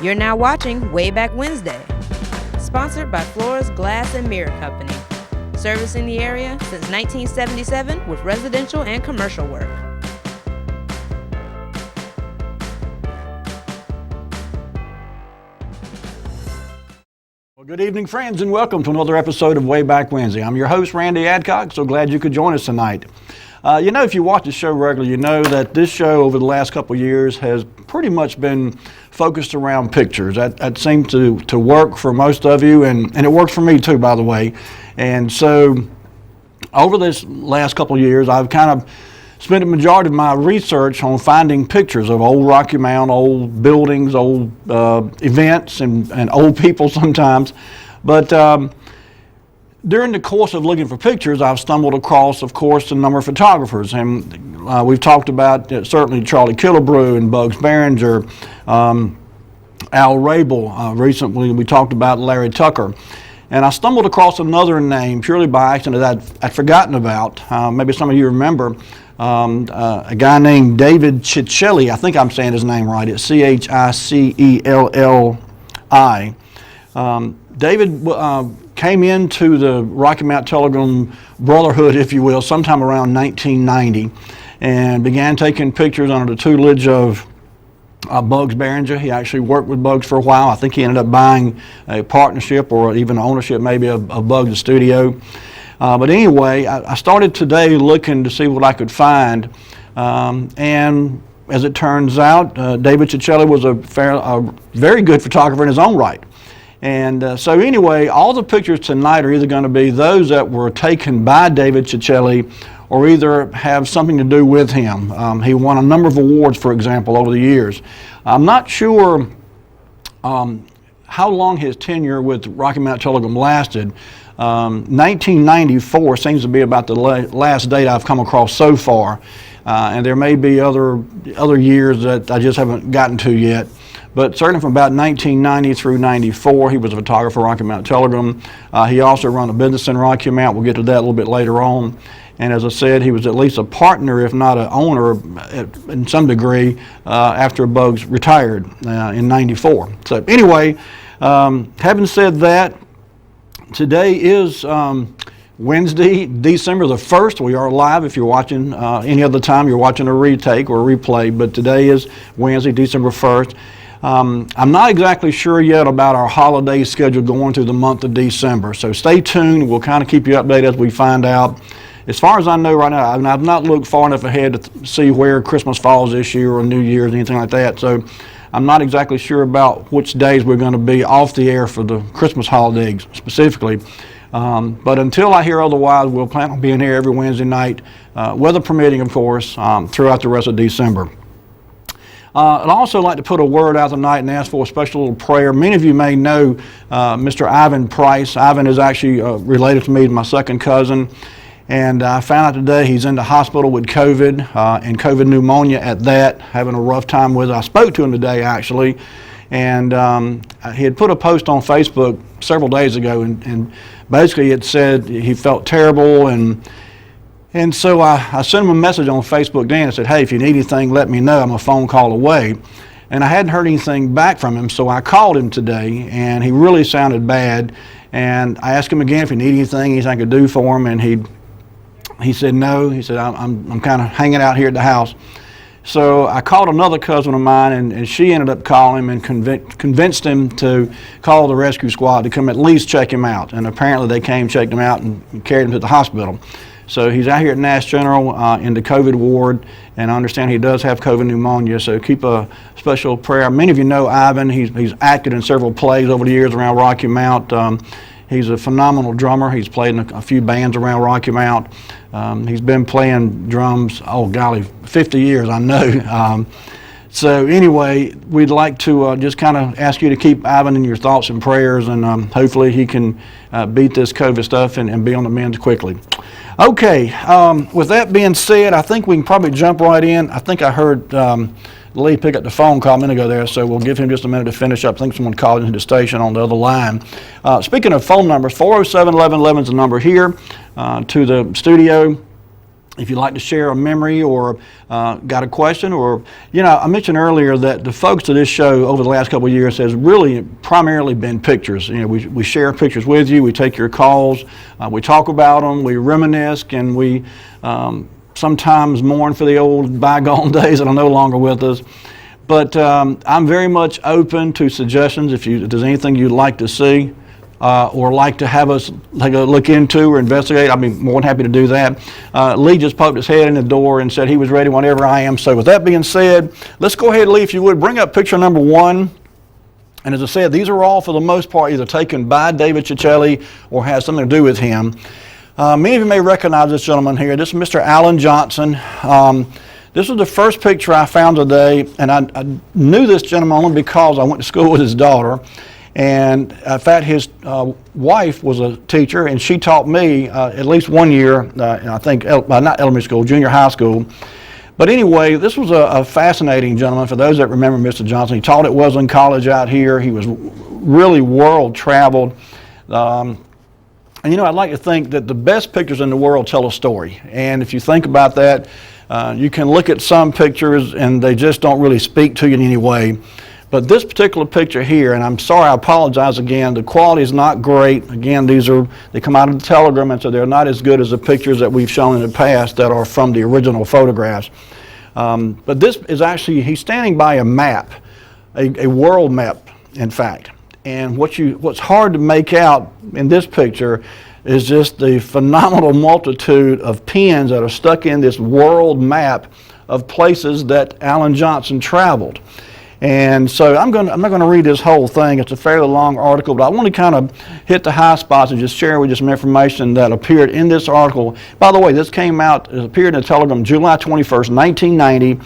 You're now watching Wayback Wednesday, sponsored by Floors Glass and Mirror Company, servicing the area since 1977 with residential and commercial work. Well, good evening, friends, and welcome to another episode of Wayback Wednesday. I'm your host, Randy Adcock, so glad you could join us tonight. If you watch the show regularly, you know that this show over the last couple of years has pretty much been focused around pictures. That seemed to work for most of you, and it works for me too, by the way. And so over this last couple of years, I've kind of spent a majority of my research on finding pictures of old Rocky Mount, old buildings, old events, and old people sometimes. But during the course of looking for pictures, I've stumbled across, of course, a number of photographers. And we've talked about certainly Charlie Killebrew and Bugs Behringer, Al Rabel. Recently, we talked about Larry Tucker. And I stumbled across another name purely by accident that I'd forgotten about. Maybe some of you remember. A guy named David Ciccelli. I think I'm saying his name right. It's Ciccelli. David came into the Rocky Mount Telegram Brotherhood, if you will, sometime around 1990 and began taking pictures under the tutelage of Bugs Behringer. He actually worked with Bugs for a while. I think he ended up buying a partnership or even ownership maybe of Bugs' studio. But anyway, I started today looking to see what I could find. And as it turns out, David Ciccelli was a very good photographer in his own right. And so anyway, all the pictures tonight are either going to be those that were taken by David Ciccelli or either have something to do with him. He won a number of awards, for example, over the years. I'm not sure how long his tenure with Rocky Mount Telegram lasted. 1994 seems to be about the last date I've come across so far. And there may be other years that I just haven't gotten to yet. But certainly from about 1990 through 94, he was a photographer at Rocky Mount Telegram. He also ran a business in Rocky Mount. We'll get to that a little bit later on. And as I said, he was at least a partner, if not an owner, in some degree, after Bugs retired in 94. So anyway, having said that, today is Wednesday, December the 1st. We are live. If you're watching any other time, you're watching a retake or a replay. But today is Wednesday, December 1st. I'm not exactly sure yet about our holiday schedule going through the month of December. So stay tuned. We'll kind of keep you updated as we find out. As far as I know right now, I've not looked far enough ahead to see where Christmas falls this year or New Year's, anything like that. So I'm not exactly sure about which days we're going to be off the air for the Christmas holidays specifically. But until I hear otherwise, we'll plan on being here every Wednesday night, weather permitting, of course, throughout the rest of December. I'd also like to put a word out tonight and ask for a special little prayer. Many of you may know Mr. Ivan Price. Ivan is actually related to me, my second cousin. And I found out today he's in the hospital with COVID and COVID pneumonia at that, having a rough time with it. I spoke to him today, actually. And he had put a post on Facebook several days ago, and basically it said he felt terrible, and so I sent him a message on Facebook then and said, hey, if you need anything, let me know. I'm a phone call away. And I hadn't heard anything back from him, so I called him today, and he really sounded bad. And I asked him again if he needed anything I could do for him, and he said no. He said, I'm kind of hanging out here at the house. So I called another cousin of mine, and she ended up calling him and convinced him to call the rescue squad to come at least check him out. And apparently they came, checked him out, and carried him to the hospital. So he's out here at Nash General in the COVID ward, and I understand he does have COVID pneumonia, so keep a special prayer. Many of you know Ivan. He's acted in several plays over the years around Rocky Mount. He's a phenomenal drummer. He's played in a few bands around Rocky Mount. He's been playing drums, 50 years, I know. So anyway, we'd like to just kind of ask you to keep Ivan in your thoughts and prayers, and hopefully he can beat this COVID stuff and be on the mend quickly. Okay, with that being said, I think we can probably jump right in. I think I heard Lee pick up the phone call a minute ago there, so we'll give him just a minute to finish up. I think someone called into the station on the other line. Speaking of phone numbers, 407-1111 is the number here to the studio. if you'd like to share a memory or got a question, or, I mentioned earlier that the focus of this show over the last couple of years has really primarily been pictures. We share pictures with you, we take your calls, we talk about them, we reminisce, and we sometimes mourn for the old bygone days that are no longer with us. But I'm very much open to suggestions if there's anything you'd like to see. Or like to have us take a look into or investigate, I'd be more than happy to do that. Lee just poked his head in the door and said he was ready whenever I am. So with that being said, let's go ahead, Lee, if you would, bring up picture number 1. And as I said, these are all for the most part either taken by David Ciccelli or has something to do with him. Many of you may recognize this gentleman here. This is Mr. Alan Johnson. This was the first picture I found today, and I knew this gentleman only because I went to school with his daughter. And in fact, his wife was a teacher, and she taught me at least 1 year, I think, not elementary school, junior high school. But anyway, this was a fascinating gentleman. For those that remember Mr. Johnson, he taught at Wesleyan College out here. He was really world-traveled. And I'd like to think that the best pictures in the world tell a story. And if you think about that, you can look at some pictures and they just don't really speak to you in any way. But this particular picture here, and I'm sorry, I apologize again, the quality is not great. Again, they come out of the Telegram, and so they're not as good as the pictures that we've shown in the past that are from the original photographs. But this is actually, he's standing by a map, a world map, in fact. And what's hard to make out in this picture is just the phenomenal multitude of pins that are stuck in this world map of places that Alan Johnson traveled. And so I'm not going to read this whole thing. It's a fairly long article, but I want to kind of hit the high spots and just share with you some information that appeared in this article. By the way, this appeared in the Telegram July 21st, 1990,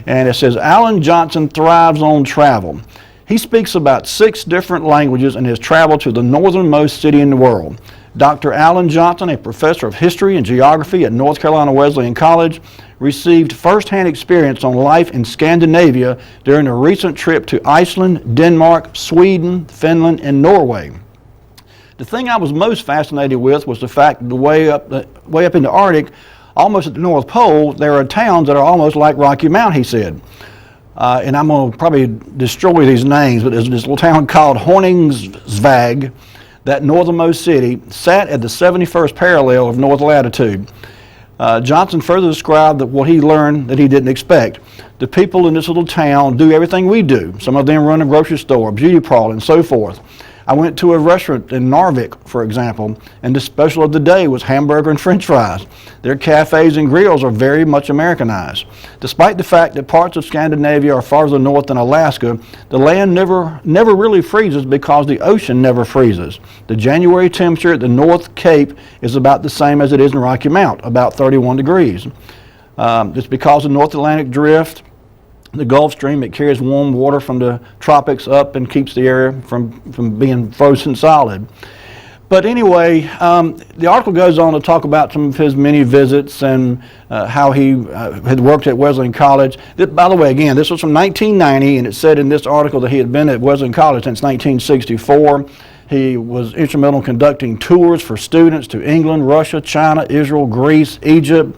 and it says, Alan Johnson thrives on travel. He speaks about 6 different languages and has traveled to the northernmost city in the world. Dr. Alan Johnson, a professor of history and geography at North Carolina Wesleyan College, received first-hand experience on life in Scandinavia during a recent trip to Iceland, Denmark, Sweden, Finland, and Norway. The thing I was most fascinated with was the fact that way up in the Arctic, almost at the North Pole, there are towns that are almost like Rocky Mount, he said. And I'm going to probably destroy these names, but there's this little town called Horningsvag, that northernmost city, sat at the 71st parallel of north latitude. Johnson further described that what he learned that he didn't expect. The people in this little town do everything we do. Some of them run a grocery store, a beauty parlor, and so forth. I went to a restaurant in Narvik, for example, and the special of the day was hamburger and french fries. Their cafes and grills are very much Americanized. Despite the fact that parts of Scandinavia are farther north than Alaska, the land never really freezes because the ocean never freezes. The January temperature at the North Cape is about the same as it is in Rocky Mount, about 31 degrees. It's because of the North Atlantic Drift, the Gulf Stream. It carries warm water from the tropics up and keeps the area from being frozen solid. But anyway, the article goes on to talk about some of his many visits and how he had worked at Wesleyan College. By the way, again, this was from 1990, and it said in this article that he had been at Wesleyan College since 1964. He was instrumental in conducting tours for students to England, Russia, China, Israel, Greece, Egypt.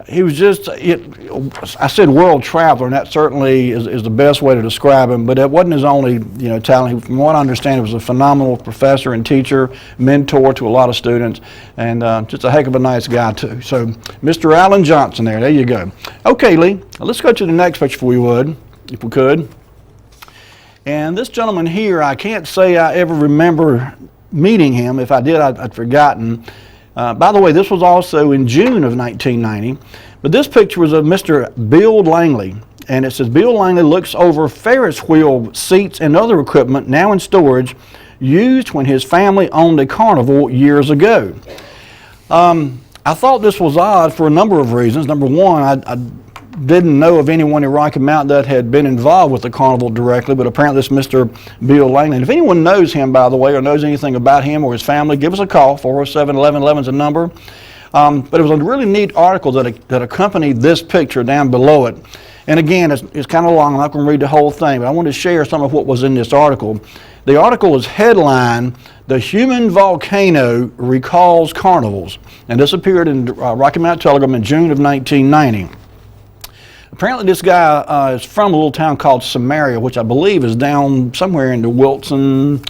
He was just, I said world traveler, and that certainly is the best way to describe him, but it wasn't his only talent. From what I understand, he was a phenomenal professor and teacher, mentor to a lot of students, and just a heck of a nice guy too. So Mr. Alan Johnson there you go. Okay, Lee, let's go to the next picture if we could. And this gentleman here, I can't say I ever remember meeting him. If I did, I'd forgotten. By the way, this was also in June of 1990, but this picture was of Mr. Bill Langley, and it says, Bill Langley looks over Ferris wheel seats and other equipment now in storage used when his family owned a carnival years ago. I thought this was odd for a number of reasons. Number one, I didn't know of anyone in Rocky Mount that had been involved with the carnival directly, but apparently this Mr. Bill Langley. And if anyone knows him, by the way, or knows anything about him or his family, give us a call. 407-1111 is the number. But it was a really neat article that accompanied this picture down below it. And again, it's kind of long. I'm not going to read the whole thing, but I want to share some of what was in this article. The article is headlined, "The Human Volcano Recalls Carnivals," and this appeared in Rocky Mount Telegram in June of 1990. Apparently this guy is from a little town called Samaria, which I believe is down somewhere in the Wilson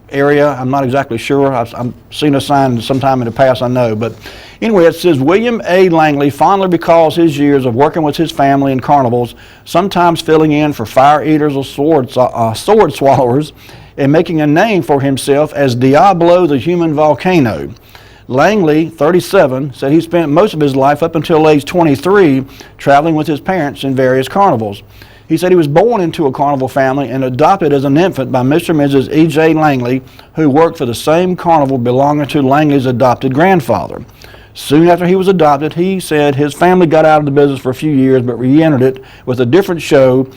area. I'm not exactly sure. I've seen a sign sometime in the past, I know. But anyway, it says, William A. Langley fondly recalls his years of working with his family in carnivals, sometimes filling in for fire eaters or sword swallowers, and making a name for himself as Diablo the Human Volcano. Langley, 37, said he spent most of his life up until age 23 traveling with his parents in various carnivals. He said he was born into a carnival family and adopted as an infant by Mr. and Mrs. E.J. Langley, who worked for the same carnival belonging to Langley's adopted grandfather. Soon after he was adopted, he said his family got out of the business for a few years but re-entered it with a different show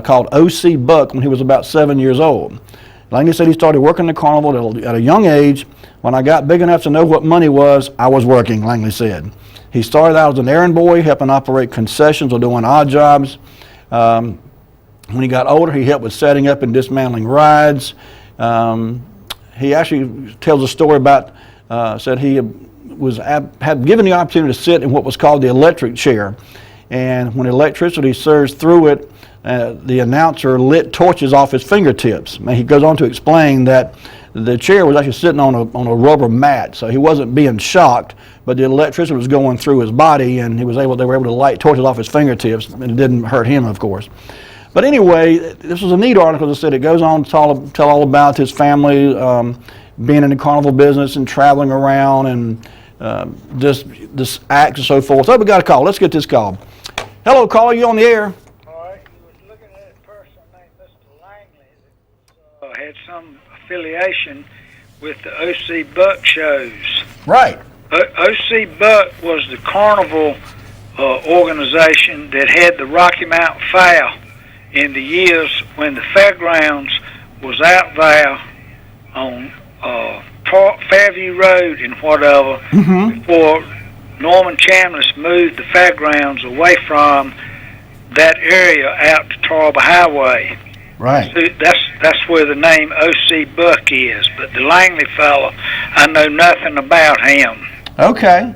called O.C. Buck when he was about 7 years old. Langley said he started working the carnival at a young age. When I got big enough to know what money was, I was working, Langley said. He started out as an errand boy, helping operate concessions or doing odd jobs. When he got older, he helped with setting up and dismantling rides. He actually tells a story about, said he had given the opportunity to sit in what was called the electric chair. And when electricity surged through it, the announcer lit torches off his fingertips. And he goes on to explain that the chair was actually sitting on a rubber mat, so he wasn't being shocked, but the electricity was going through his body, and they were able to light torches off his fingertips, and it didn't hurt him, of course. But anyway, this was a neat article that said it goes on to tell all about his family being in the carnival business and traveling around and this act and so forth. So we got a call. Let's get this call. Hello, caller. You on the air? All right. You was looking at a person named Mr. Langley that had some affiliation with the O.C. Buck shows. Right. O.C. Buck was the carnival organization that had the Rocky Mountain Fair in the years when the fairgrounds was out there on Fairview Road and whatever, before Norman Chambliss moved the fairgrounds away from that area out to Tarba Highway. Right. So that's where the name O.C. Buck is. But the Langley fella, I know nothing about him. Okay.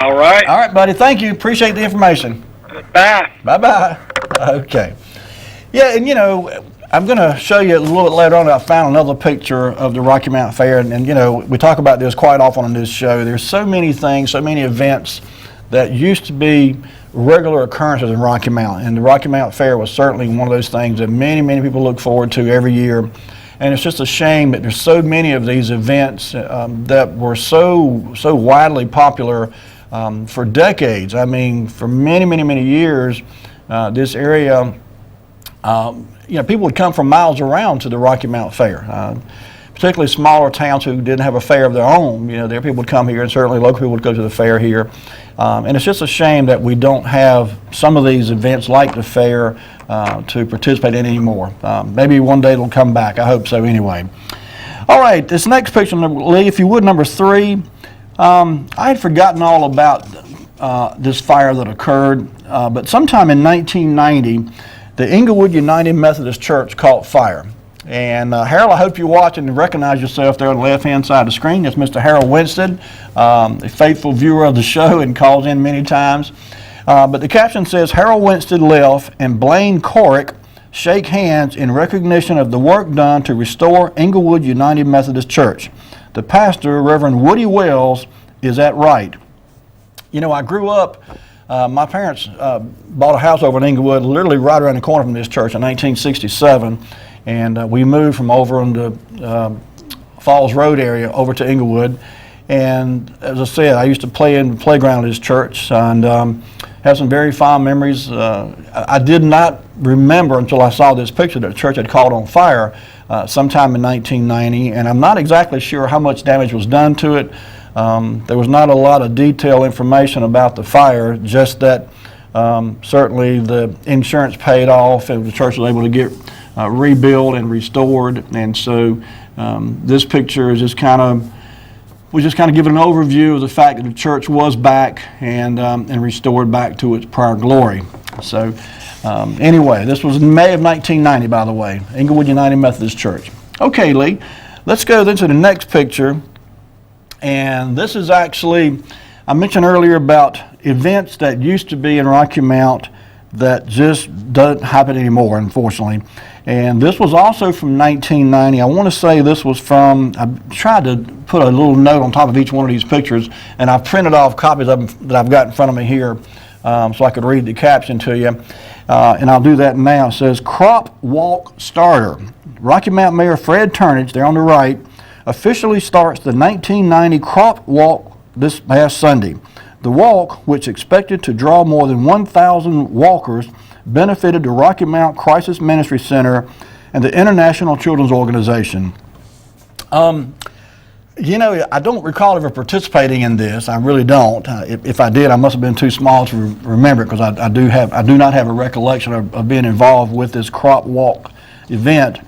All right. All right, buddy. Thank you. Appreciate the information. Goodbye. Bye-bye. Okay. Yeah, and you know, I'm going to show you a little bit later on. I found another picture of the Rocky Mountain Fair, and you know, we talk about this quite often on this show. There's so many things, so many events that used to be regular occurrences in Rocky Mountain, and the Rocky Mountain Fair was certainly one of those things that many, many people look forward to every year. And it's just a shame that there's so many of these events that were so widely popular for decades. I mean, for many, many, many years, this area, you know, people would come from miles around to the Rocky Mountain Fair. Particularly smaller towns who didn't have a fair of their own, you know, their people would come here, and certainly local people would go to the fair here. And it's just a shame that we don't have some of these events like the fair to participate in anymore. Maybe one day it'll come back. I hope so anyway. All right, this next picture, Lee, if you would, number 3. I had forgotten all about this fire that occurred, but sometime in 1990, the Englewood United Methodist Church caught fire. And Harold, I hope you're watching and recognize yourself there on the left-hand side of the screen. That's Mr. Harold Winstead, a faithful viewer of the show and calls in many times. But the caption says, Harold Winstead left and Blaine Corrick shake hands in recognition of the work done to restore Englewood United Methodist Church. The pastor, Reverend Woody Wells, is at right. You know, I grew up, my parents bought a house over in Englewood, literally right around the corner from this church in 1967. And we moved from over in the Falls Road area over to Englewood. And as I said, I used to play in the playground at this church and have some very fond memories. I did not remember until I saw this picture that the church had caught on fire sometime in 1990. And I'm not exactly sure how much damage was done to it. There was not a lot of detailed information about the fire, just that certainly the insurance paid off and the church was able to get rebuilt and restored. And so this picture is just kind of giving an overview of the fact that the church was back and restored back to its prior glory. So anyway, this was in May of 1990, by the way, Inglewood United Methodist Church. Okay, Lee, let's go then to the next picture. And this is actually, I mentioned earlier about events that used to be in Rocky Mount that just doesn't happen anymore, unfortunately. And this was also from 1990. I want to say this was from, I tried to put a little note on top of each one of these pictures, and I've printed off copies of them that I've got in front of me here so I could read the caption to you. And I'll do that now. It says, Crop Walk Starter. Rocky Mount Mayor Fred Turnage, there on the right, officially starts the 1990 Crop Walk this past Sunday. The walk, which expected to draw more than 1,000 walkers, benefited the Rocky Mount Crisis Ministry Center and the International Children's Organization. You know, I don't recall ever participating in this. I really don't. If I did, I must have been too small to remember it, because I do not have a recollection of being involved with this crop walk event.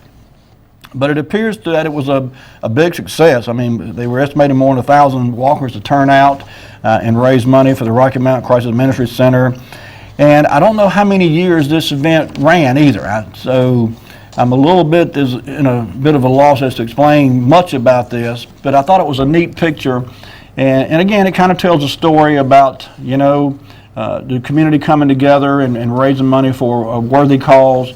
But it appears that it was a big success. I mean, they were estimating more than 1,000 walkers to turn out and raise money for the Rocky Mount Crisis Ministry Center. And I don't know how many years this event ran either. So I'm a little bit in a bit of a loss as to explain much about this, but I thought it was a neat picture. And again, it kind of tells a story about, you know, the community coming together and raising money for a worthy cause.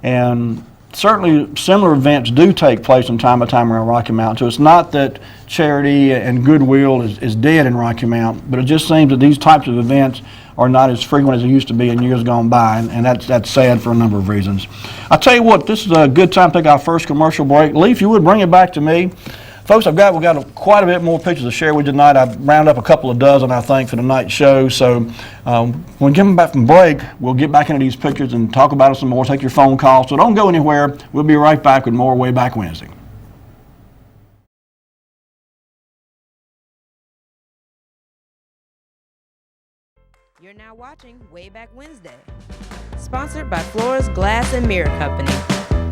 And certainly similar events do take place from time to time around Rocky Mount. So it's not that charity and goodwill is dead in Rocky Mount, but it just seems that these types of events are not as frequent as they used to be in years gone by, and that's sad for a number of reasons. I'll tell you what, this is a good time to take our first commercial break. Lee, if you would bring it back to me. Folks, we've got quite a bit more pictures to share with you tonight. I've rounded up a couple of dozen, I think, for tonight's show. So when we get back from break, we'll get back into these pictures and talk about it some more, take your phone calls. So don't go anywhere. We'll be right back with more Wayback Wednesday. You're now watching Wayback Wednesday, sponsored by Floors Glass and Mirror Company,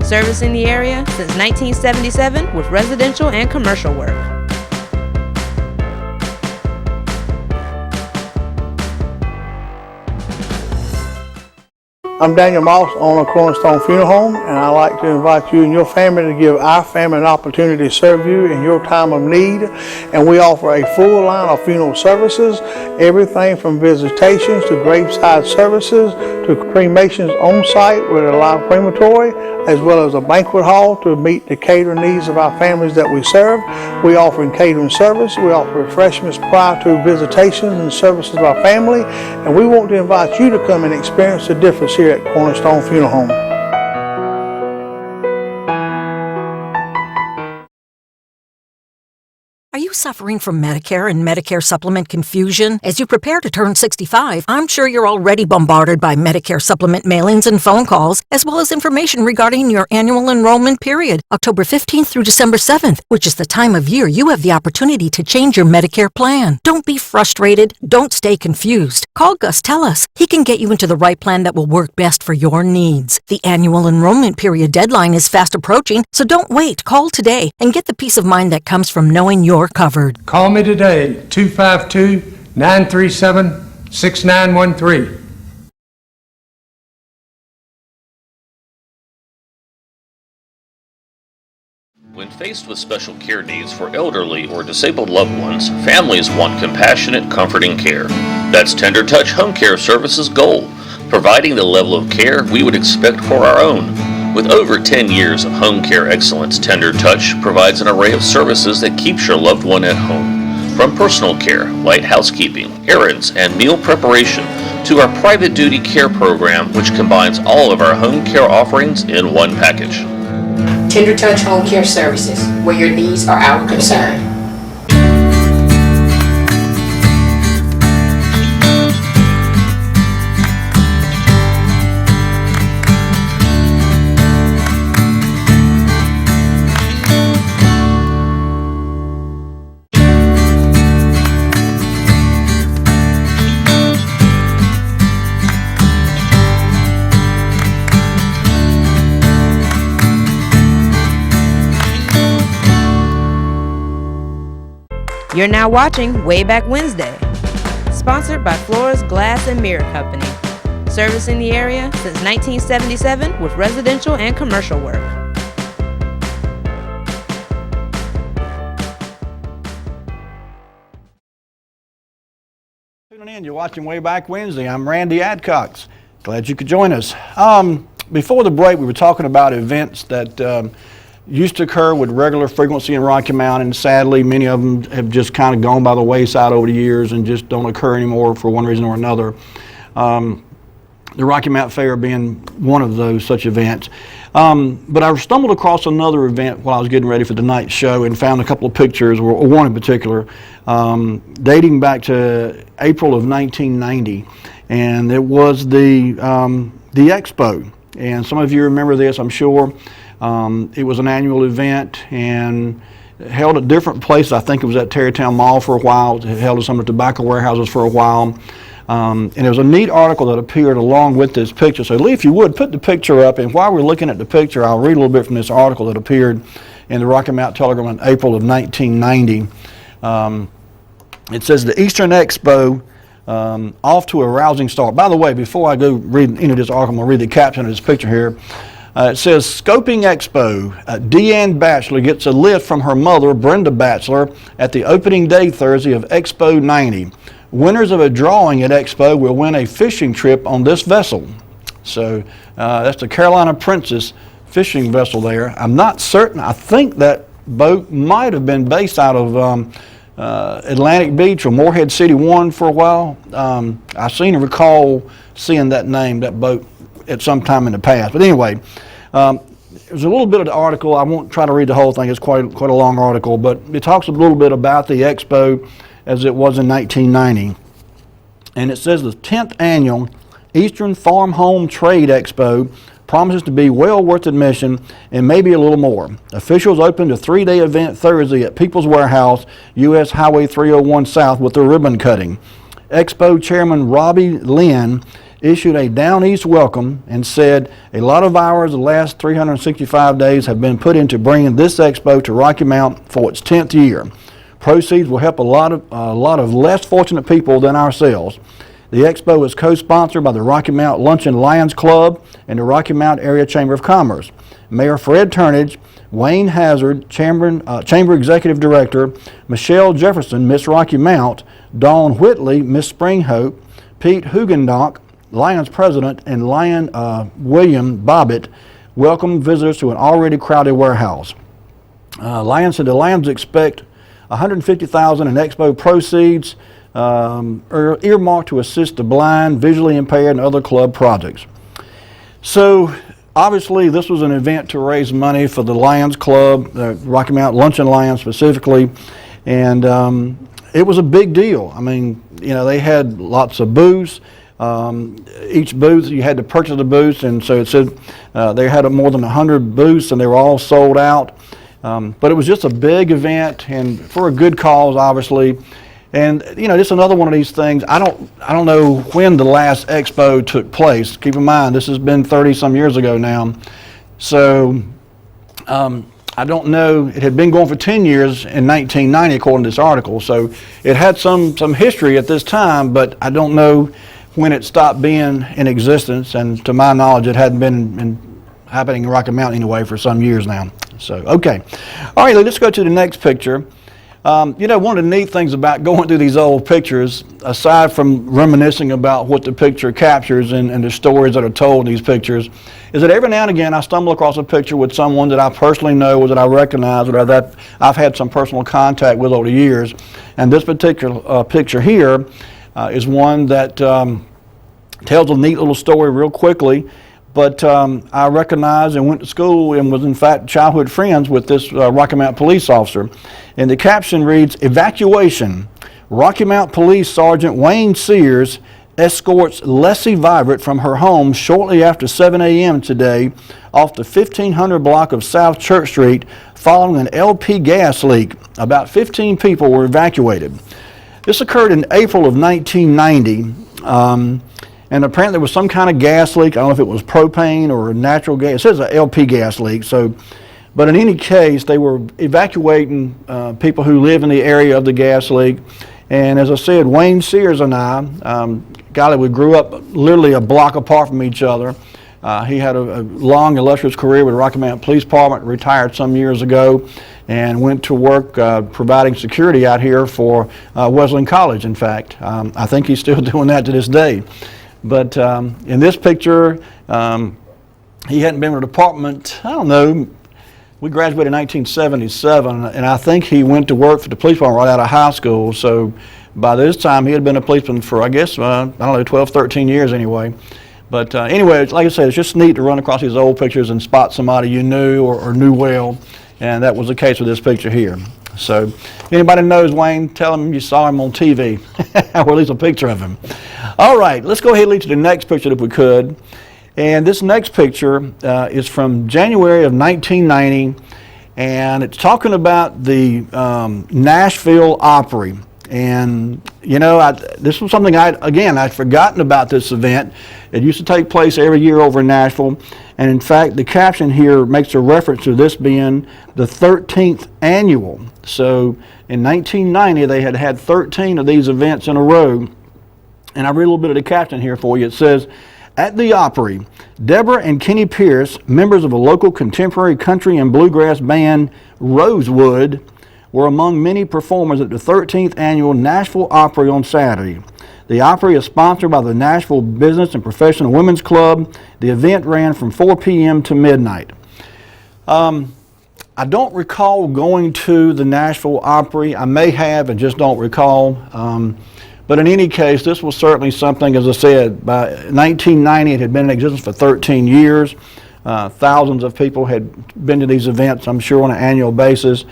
servicing the area since 1977 with residential and commercial work. I'm Daniel Moss, owner of Cornerstone Funeral Home, and I'd like to invite you and your family to give our family an opportunity to serve you in your time of need. And we offer a full line of funeral services, everything from visitations to graveside services to cremations on site with a live crematory, as well as a banquet hall to meet the catering needs of our families that we serve. We offer catering service. We offer refreshments prior to visitations and services of our family. And we want to invite you to come and experience the difference here at Cornerstone Funeral Home. Are you suffering from Medicare and Medicare supplement confusion? As you prepare to turn 65, I'm sure you're already bombarded by Medicare supplement mailings and phone calls, as well as information regarding your annual enrollment period, October 15th through December 7th, which is the time of year you have the opportunity to change your Medicare plan. Don't be frustrated. Don't stay confused. Call Gus Tellis. He can get you into the right plan that will work best for your needs. The annual enrollment period deadline is fast approaching, so don't wait. Call today and get the peace of mind that comes from knowing you're covered. Call me today, 252-937-6913. When faced with special care needs for elderly or disabled loved ones, families want compassionate, comforting care. That's Tender Touch Home Care Services' goal, providing the level of care we would expect for our own. With over 10 years of home care excellence, Tender Touch provides an array of services that keeps your loved one at home. From personal care, light housekeeping, errands, and meal preparation, to our private duty care program, which combines all of our home care offerings in one package. Tender Touch Home Care Services, where your needs are our concern. You're now watching Wayback Wednesday, sponsored by Floors Glass and Mirror Company, Servicing the area since 1977 with residential and commercial work. Tuning in, you're watching Wayback Wednesday. I'm Randy Adcox. Glad you could join us. Before the break, we were talking about events that used to occur with regular frequency in Rocky Mount, and sadly, many of them have just kind of gone by the wayside over the years and just don't occur anymore for one reason or another. The Rocky Mount Fair being one of those such events. But I stumbled across another event while I was getting ready for tonight's show and found a couple of pictures, or one in particular, dating back to April of 1990, and it was the Expo. And some of you remember this, I'm sure. It was an annual event and held at different places. I think it was at Tarrytown Mall for a while. It held at some of the tobacco warehouses for a while. And there was a neat article that appeared along with this picture. So Lee, if you would, put the picture up. And while we're looking at the picture, I'll read a little bit from this article that appeared in the Rocky Mount Telegram in April of 1990. It says, the Eastern Expo off to a rousing start. By the way, before I go read into this article, I'm going to read the caption of this picture here. It says, Scoping Expo, Deanne Batchelor gets a lift from her mother, Brenda Batchelor, at the opening day Thursday of Expo 90. Winners of a drawing at Expo will win a fishing trip on this vessel. So that's the Carolina Princess fishing vessel there. I'm not certain. I think that boat might have been based out of Atlantic Beach or Morehead City 1 for a while. I seem to recall seeing that name, that boat, at some time in the past. But anyway, there's a little bit of the article. I won't try to read the whole thing. It's quite a long article, but it talks a little bit about the Expo as it was in 1990. And it says the 10th annual Eastern Farm Home Trade Expo promises to be well worth admission and maybe a little more. Officials opened a 3-day event Thursday at People's Warehouse, U.S. Highway 301 South with a ribbon cutting. Expo Chairman Robbie Lynn issued a down east welcome and said a lot of hours the last 365 days have been put into bringing this expo to Rocky Mount for its 10th year. Proceeds will help a lot of less fortunate people than ourselves. The expo is co-sponsored by the Rocky Mount Lunch and Lions Club and the Rocky Mount Area Chamber of Commerce. Mayor Fred Turnage, Wayne Hazard, Chamber Executive Director, Michelle Jefferson, Miss Rocky Mount, Dawn Whitley, Miss Springhope, Pete Hugendonk, Lions President, and Lion William Bobbitt welcome visitors to an already crowded warehouse. Lions said the Lions expect $150,000 in expo proceeds are earmarked to assist the blind, visually impaired, and other club projects. So obviously this was an event to raise money for the Lions Club, the Rocky Mount Lunch and Lions specifically, and it was a big deal. I mean, you know, they had lots of booths. Each booth, you had to purchase a booth, and so it said they had more than 100 booths, and they were all sold out. But it was just a big event, and for a good cause, obviously. And you know, just another one of these things. I don't know when the last expo took place. Keep in mind, this has been 30-some years ago now. So I don't know. It had been going for 10 years in 1990, according to this article. So it had some history at this time, but I don't know when it stopped being in existence, and to my knowledge, it hadn't been happening in Rocky Mount anyway for some years now. So, okay. All right, let's go to the next picture. You know, one of the neat things about going through these old pictures, aside from reminiscing about what the picture captures and the stories that are told in these pictures, is that every now and again I stumble across a picture with someone that I personally know or that I recognize or that I've had some personal contact with over the years. And this particular picture here is one that tells a neat little story real quickly, but I recognized and went to school and was in fact childhood friends with this Rocky Mount police officer. And the caption reads, Evacuation. Rocky Mount Police Sergeant Wayne Sears escorts Leslie Vibert from her home shortly after 7 a.m. today off the 1500 block of South Church Street following an LP gas leak. About 15 people were evacuated. This occurred in April of 1990, and apparently there was some kind of gas leak. I don't know if it was propane or natural gas. It says an LP gas leak. But in any case, they were evacuating people who live in the area of the gas leak. And as I said, Wayne Sears and I golly, we grew up literally a block apart from each other. He had a long, illustrious career with the Rocky Mount Police Department, retired some years ago, and went to work providing security out here for Wesleyan College, in fact. I think he's still doing that to this day. But in this picture, he hadn't been in the department, I don't know, we graduated in 1977, and I think he went to work for the police department right out of high school. So by this time, he had been a policeman for, I guess, I don't know, 12, 13 years anyway. But anyway, like I said, it's just neat to run across these old pictures and spot somebody you knew or knew well, and that was the case with this picture here. So anybody knows Wayne, tell them you saw him on TV, or at least a picture of him. All right, let's go ahead and lead to the next picture if we could. And this next picture is from January of 1990, and it's talking about the Nashville Opry. And you know, this was something I'd forgotten about this event. It used to take place every year over in Nashville, and in fact the caption here makes a reference to this being the 13th annual. So in 1990 they had 13 of these events in a row, and I read a little bit of the caption here for you. It says, "At the Opry, Deborah and Kenny Pierce, members of a local contemporary country and bluegrass band Rosewood, were among many performers at the 13th annual Nashville Opry on Saturday. The Opry is sponsored by the Nashville Business and Professional Women's Club. The event ran from 4 p.m. to midnight." I don't recall going to the Nashville Opry. I may have and just don't recall. But in any case, this was certainly something, as I said, by 1990 it had been in existence for 13 years. Thousands of people had been to these events, I'm sure, on an annual basis.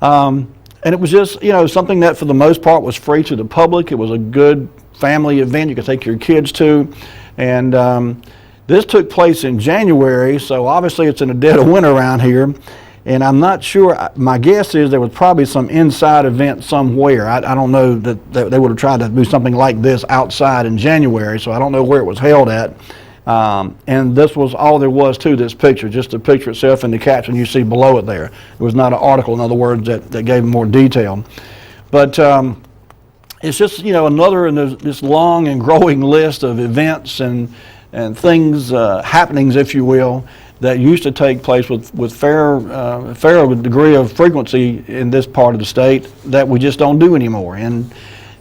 And it was just, you know, something that for the most part was free to the public. It was a good family event you could take your kids to. And this took place in January, so obviously it's in the dead of winter around here. And I'm not sure, my guess is there was probably some inside event somewhere. I don't know that they would have tried to do something like this outside in January, so I don't know where it was held at. And this was all there was to this picture, just the picture itself and the caption you see below it there. It was not an article, in other words, that gave more detail. But it's just, you know, another in this long and growing list of events and things, happenings, if you will, that used to take place with fair degree of frequency in this part of the state that we just don't do anymore. And,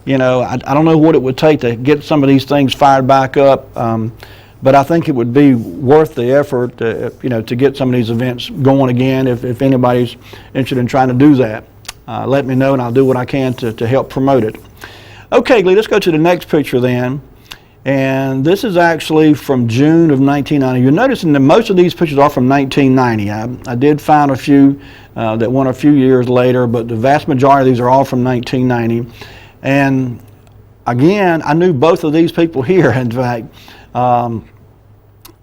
you know, I don't know what it would take to get some of these things fired back up. But I think it would be worth the effort, you know, to get some of these events going again. If anybody's interested in trying to do that, let me know and I'll do what I can to help promote it. Okay, Lee, let's go to the next picture then. And this is actually from June of 1990. You're noticing that most of these pictures are from 1990. I did find a few that went a few years later, but the vast majority of these are all from 1990. And again, I knew both of these people here, in fact.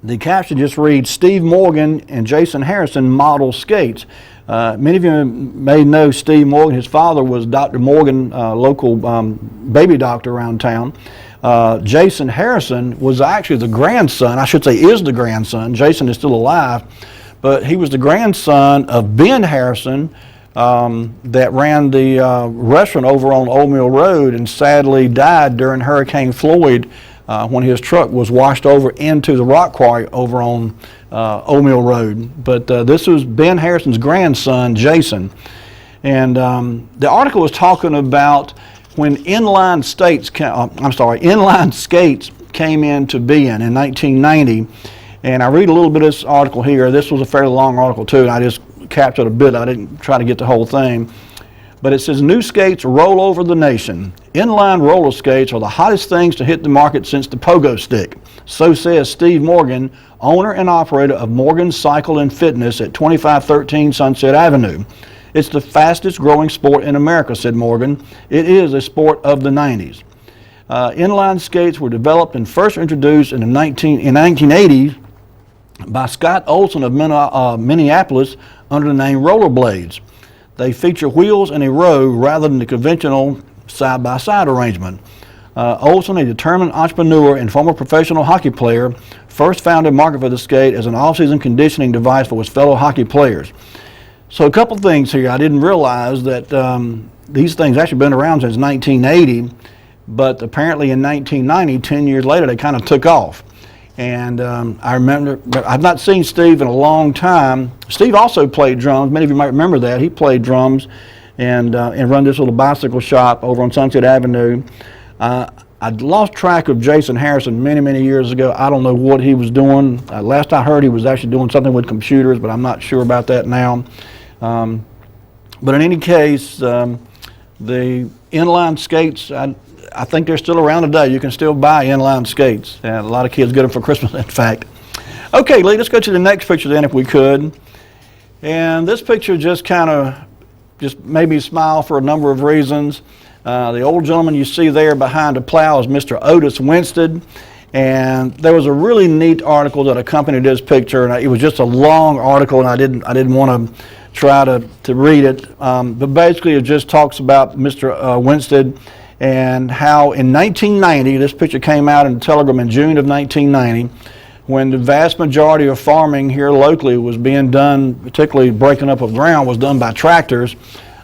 The caption just reads, "Steve Morgan and Jason Harrison model skates." Many of you may know Steve Morgan. His father was Dr. Morgan, local baby doctor around town. Jason Harrison was actually the grandson, I should say is the grandson. Jason is still alive, but he was the grandson of Ben Harrison that ran the restaurant over on Old Mill Road and sadly died during Hurricane Floyd when his truck was washed over into the rock quarry over on Old Mill Road. But this was Ben Harrison's grandson, Jason. And the article was talking about when inline skates came into being in 1990. And I read a little bit of this article here. This was a fairly long article too, and I just captured a bit. I didn't try to get the whole thing. But it says, "New skates roll over the nation. Inline roller skates are the hottest things to hit the market since the pogo stick." So says Steve Morgan, owner and operator of Morgan Cycle and Fitness at 2513 Sunset Avenue. "It's the fastest growing sport in America," said Morgan. "It is a sport of the 90s. Inline skates were developed and first introduced in 1980 by Scott Olson of Minneapolis under the name rollerblades. They feature wheels in a row rather than the conventional side-by-side arrangement. Olson, a determined entrepreneur and former professional hockey player, first found a market for the skate as an off-season conditioning device for his fellow hockey players." So a couple things here. I didn't realize that these things actually been around since 1980, but apparently in 1990, 10 years later, they kind of took off. And I remember, I've not seen Steve in a long time. Steve also played drums. Many of you might remember that. He played drums and run this little bicycle shop over on Sunset Avenue. I'd lost track of Jason Harrison many, many years ago. I don't know what he was doing. Last I heard, he was actually doing something with computers, but I'm not sure about that now. But in any case, the inline skates, I think they're still around today. You can still buy inline skates, and a lot of kids get them for Christmas, in fact. Okay, Lee, let's go to the next picture then, if we could. And this picture just made me smile for a number of reasons. The old gentleman you see there behind the plow is Mr. Otis Winstead, and there was a really neat article that accompanied this picture, and it was just a long article, and I didn't want to try to read it, but basically it just talks about Mr. Winstead and how in 1990, this picture came out in the Telegram in June of 1990, when the vast majority of farming here locally was being done, particularly breaking up of ground, was done by tractors.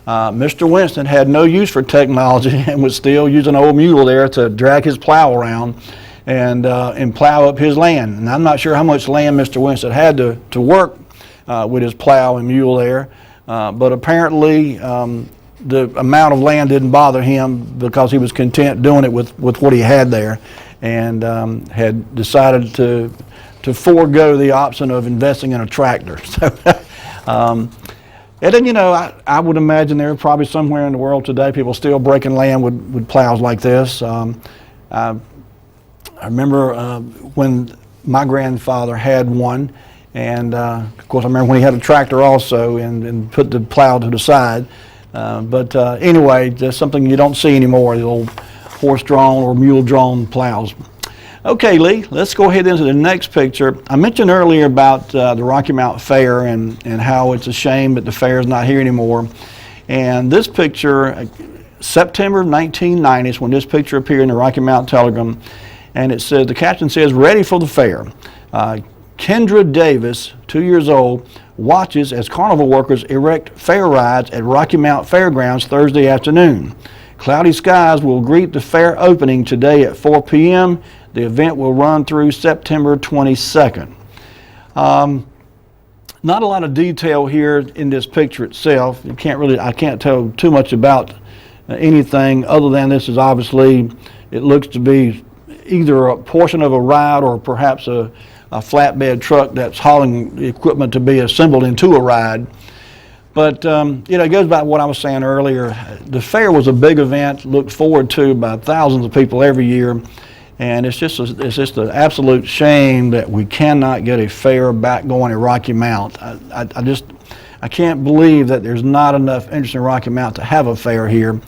Mr. Winston had no use for technology and was still using an old mule there to drag his plow around and plow up his land. And I'm not sure how much land Mr. Winston had to work with his plow and mule there, but apparently the amount of land didn't bother him because he was content doing it with what he had there, and had decided to forego the option of investing in a tractor. So, and then, I would imagine there are probably somewhere in the world today people still breaking land with plows like this. I remember when my grandfather had one, and of course I remember when he had a tractor also and put the plow to the side. But anyway, that's something you don't see anymore, the old horse-drawn or mule-drawn plows. Okay, Lee, let's go ahead into the next picture. I mentioned earlier about the Rocky Mount Fair and how it's a shame that the fair is not here anymore. And this picture, September 1990 is when this picture appeared in the Rocky Mount Telegram. And it says, the caption says, ready for the fair. Kendra Davis, 2 years old, watches as carnival workers erect fair rides at Rocky Mount Fairgrounds Thursday afternoon. Cloudy skies will greet the fair opening today at 4 p.m. The event will run through September 22nd. Not a lot of detail here in this picture itself. I can't tell too much about anything other than this is obviously, it looks to be either a portion of a ride or perhaps a flatbed truck that's hauling equipment to be assembled into a ride. But it goes back to what I was saying earlier. The fair was a big event, looked forward to by thousands of people every year, and it's just an absolute shame that we cannot get a fair back going at Rocky Mount. I can't believe that there's not enough interest in Rocky Mount to have a fair here.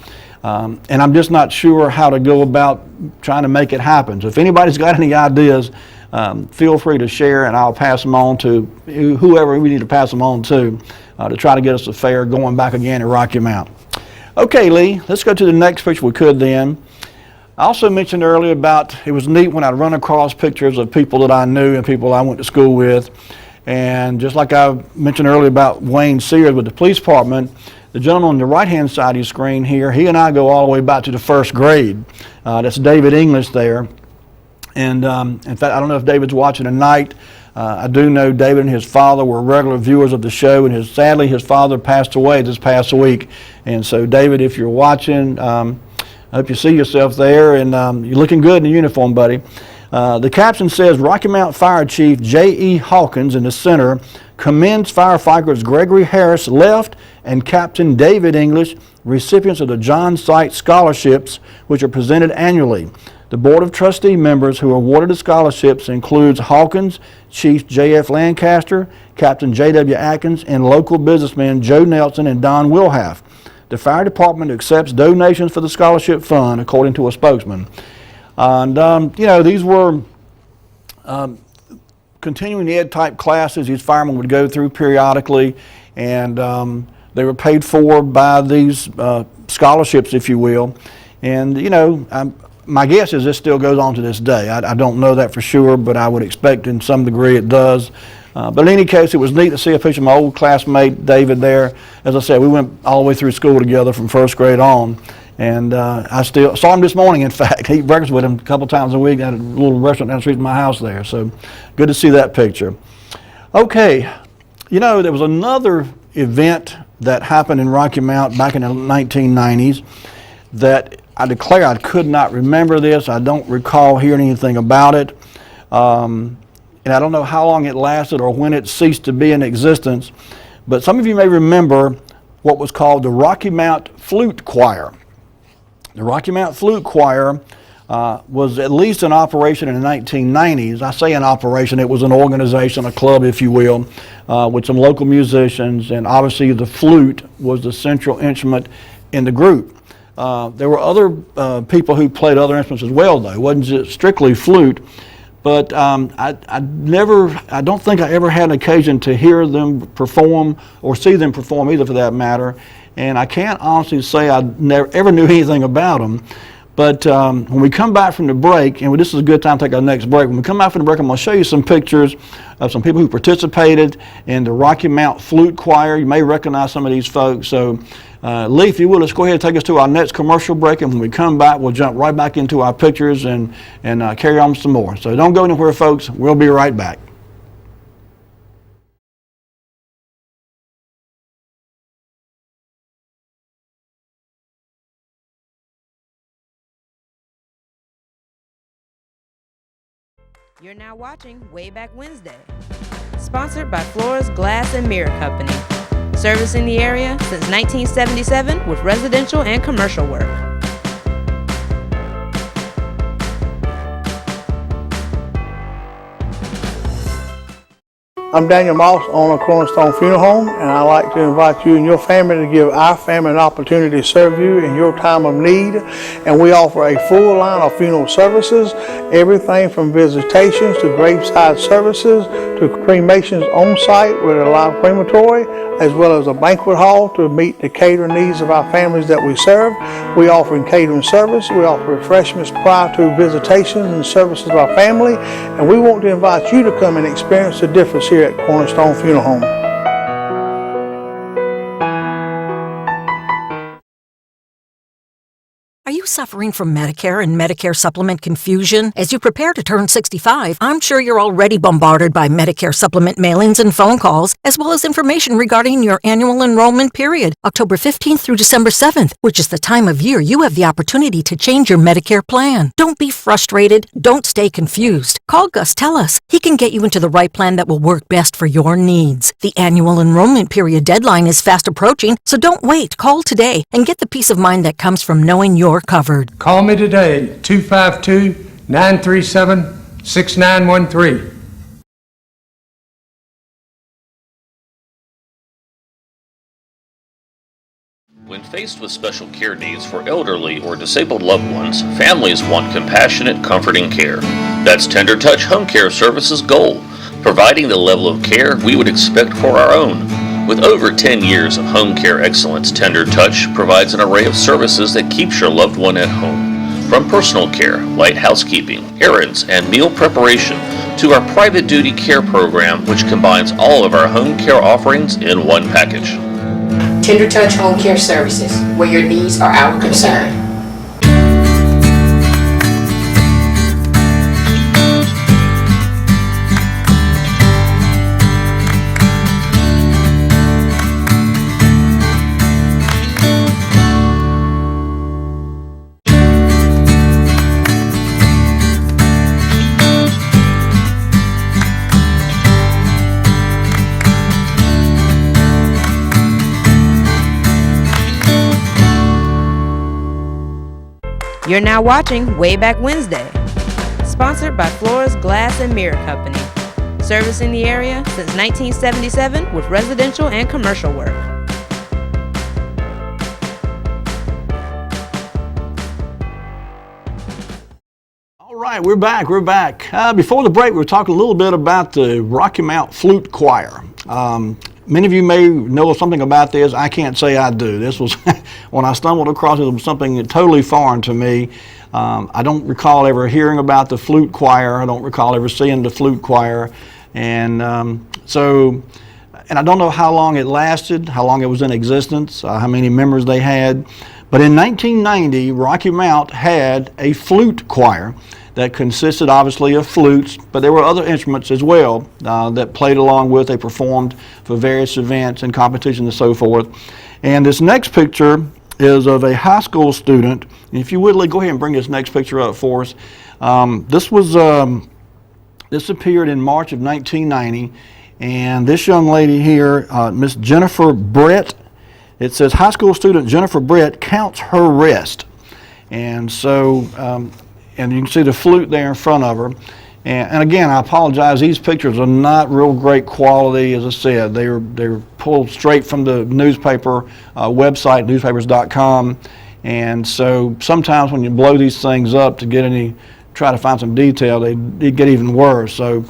And I'm just not sure how to go about trying to make it happen. So if anybody's got any ideas, feel free to share, and I'll pass them on to whoever we need to pass them on to try to get us a fair going back again at Rocky Mount. Okay, Lee, let's go to the next picture we could then. I also mentioned earlier about, it was neat when I run across pictures of people that I knew and people I went to school with. And just like I mentioned earlier about Wayne Sears with the police department, the gentleman on the right-hand side of your screen here, he and I go all the way back to the first grade. That's David English there. And in fact, I don't know if David's watching tonight. I do know David and his father were regular viewers of the show, and sadly his father passed away this past week. And so David, if you're watching, I hope you see yourself there, and you're looking good in the uniform, buddy. The caption says, Rocky Mount Fire Chief J.E. Hawkins in the center commends firefighters Gregory Harris Left and Captain David English, recipients of the John Sight Scholarships, which are presented annually. The Board of Trustee members who are awarded the scholarships includes Hawkins, Chief J.F. Lancaster, Captain J.W. Atkins, and local businessmen Joe Nelson and Don Wilhaff. The fire department accepts donations for the scholarship fund, according to a spokesman. And, these were continuing ed type classes these firemen would go through periodically, and they were paid for by these scholarships, if you will. And, my guess is this still goes on to this day. I don't know that for sure, but I would expect in some degree it does. But in any case, it was neat to see a picture of my old classmate, David, there. As I said, we went all the way through school together from first grade on. And I still saw him this morning, in fact. I eat breakfast with him a couple times a week at a little restaurant down the street from my house there. So good to see that picture. Okay, you know, there was another event that happened in Rocky Mount back in the 1990s that I declare I could not remember this. I don't recall hearing anything about it. And I don't know how long it lasted or when it ceased to be in existence. But some of you may remember what was called the Rocky Mount Flute Choir. The Rocky Mount Flute Choir was at least in operation in the 1990s. I say in operation, it was an organization, a club, if you will, with some local musicians, and obviously the flute was the central instrument in the group. There were other people who played other instruments as well, though. It wasn't just strictly flute, but I don't think I ever had an occasion to hear them perform or see them perform either, for that matter. And I can't honestly say I never ever knew anything about them. But when we come back from the break, and this is a good time to take our next break, when we come back from the break, I'm going to show you some pictures of some people who participated in the Rocky Mount Flute Choir. You may recognize some of these folks. So Lee, if you will, let's go ahead and take us to our next commercial break, and when we come back, we'll jump right back into our pictures and carry on some more. So don't go anywhere, folks. We'll be right back. You're now watching Wayback Wednesday, sponsored by Flores Glass and Mirror Company, servicing the area since 1977 with residential and commercial work. I'm Daniel Moss, owner of Cornerstone Funeral Home, and I'd like to invite you and your family to give our family an opportunity to serve you in your time of need. And we offer a full line of funeral services, everything from visitations to graveside services to cremations on site with a live crematory, as well as a banquet hall to meet the catering needs of our families that we serve. We offer catering service. We offer refreshments prior to visitations and services of our family. And we want to invite you to come and experience the difference here at Cornerstone Funeral Home. Are you suffering from Medicare and Medicare supplement confusion? As you prepare to turn 65, I'm sure you're already bombarded by Medicare supplement mailings and phone calls, as well as information regarding your annual enrollment period, October 15th through December 7th, which is the time of year you have the opportunity to change your Medicare plan. Don't be frustrated. Don't stay confused. Call Gus Tellis. He can get you into the right plan that will work best for your needs. The annual enrollment period deadline is fast approaching, so don't wait. Call today and get the peace of mind that comes from knowing you're covered. Call me today, 252-937-6913. When faced with special care needs for elderly or disabled loved ones, families want compassionate, comforting care. That's Tender Touch Home Care Services' goal, providing the level of care we would expect for our own. With over 10 years of home care excellence, Tender Touch provides an array of services that keeps your loved one at home. From personal care, light housekeeping, errands, and meal preparation, to our private duty care program, which combines all of our home care offerings in one package. Tender Touch Home Care Services, where your needs are our concern. You're now watching Wayback Wednesday, sponsored by Flores Glass and Mirror Company, servicing the area since 1977 with residential and commercial work. All right, we're back. Before the break, we were talking a little bit about the Rocky Mount Flute Choir. Many of you may know something about this. I can't say I do. This was, when I stumbled across it, it was something totally foreign to me. I don't recall ever hearing about the flute choir. I don't recall ever seeing the flute choir. And I don't know how long it lasted, how long it was in existence, how many members they had. But in 1990, Rocky Mount had a flute choir that consisted obviously of flutes, but there were other instruments as well that played along with. They performed for various events and competitions and so forth. And this next picture is of a high school student. And if you would, Lee, go ahead and bring this next picture up for us. This appeared in March of 1990, and this young lady here, Miss Jennifer Brett, it says high school student Jennifer Brett counts her rest. And so, and you can see the flute there in front of her. And again, I apologize, these pictures are not real great quality. As I said, they're pulled straight from the newspaper website, newspapers.com. And so sometimes when you blow these things up to try to find some detail, they get even worse. So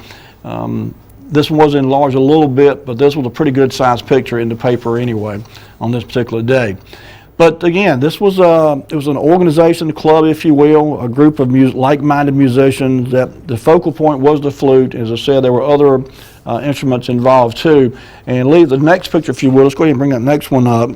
this one was enlarged a little bit, but this was a pretty good sized picture in the paper anyway on this particular day. But again, this was it was an organization, a club, if you will, a group of like-minded musicians. That the focal point was the flute. As I said, there were other instruments involved too. And Lee, the next picture, if you will, let's go ahead and bring that next one up.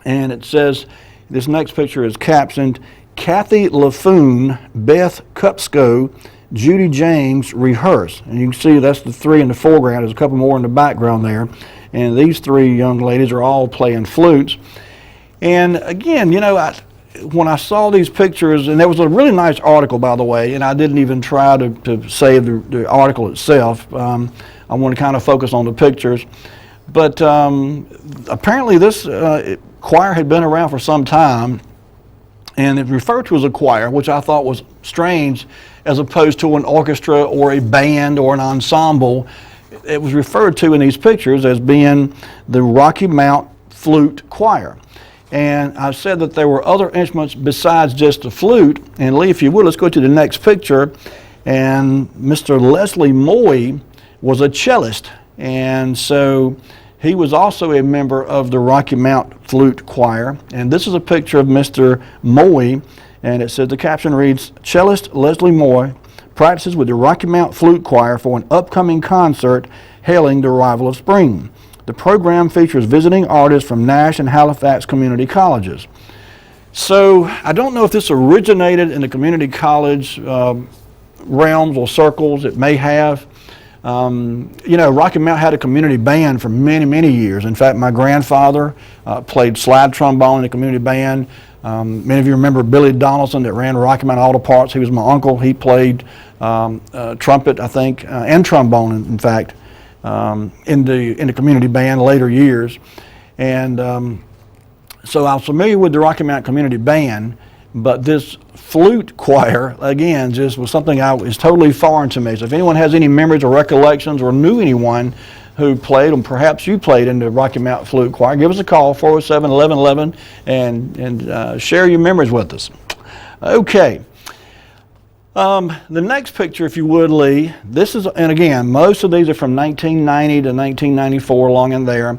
And it says, this next picture is captioned, Kathy LaFoon, Beth Cupsco, Judy James rehearse. And you can see that's the three in the foreground. There's a couple more in the background there. And these three young ladies are all playing flutes. And again, you know, when I saw these pictures, and there was a really nice article, by the way, and I didn't even try to save the article itself. I want to kind of focus on the pictures. But apparently this choir had been around for some time, and it referred to as a choir, which I thought was strange, as opposed to an orchestra or a band or an ensemble. It was referred to in these pictures as being the Rocky Mount Flute Choir. And I said that there were other instruments besides just the flute. And Lee, if you would, let's go to the next picture. And Mr. Leslie Moy was a cellist. And so he was also a member of the Rocky Mount Flute Choir. And this is a picture of Mr. Moy. And it says, the caption reads, Cellist Leslie Moy practices with the Rocky Mount Flute Choir for an upcoming concert hailing the arrival of spring. The program features visiting artists from Nash and Halifax community colleges. So I don't know if this originated in the community college realms or circles. It may have. You know, Rocky Mount had a community band for many, many years. In fact, my grandfather played slide trombone in the community band. Many of you remember Billy Donaldson that ran Rocky Mount Auto Parts. He was my uncle. He played trumpet, I think, and trombone, in fact. In the community band later years. And so I was familiar with the Rocky Mount Community Band, but this flute choir, again, just was something that was totally foreign to me. So if anyone has any memories or recollections or knew anyone who played, and perhaps you played in the Rocky Mount Flute Choir, give us a call, 407-1111, and share your memories with us. Okay. The next picture, if you would, Lee, this is, and again, most of these are from 1990 to 1994, along in there.